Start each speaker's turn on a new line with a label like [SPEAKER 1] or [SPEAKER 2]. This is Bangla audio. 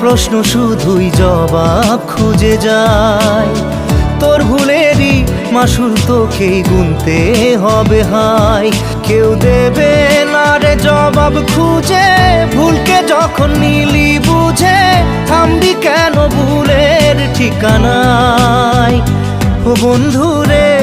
[SPEAKER 1] প্রশ্ন শুধুই জবাব খুঁজে যায়। তোর ভুলেরই মাসুল তোকেই গুনতে হবে হায়। কেউ দেবে না রে জবাব খুঁজে, ভুলকে যখন নিলি বুঝে থামবি কেন ভুলের ঠিকানায়। ও বন্ধু রে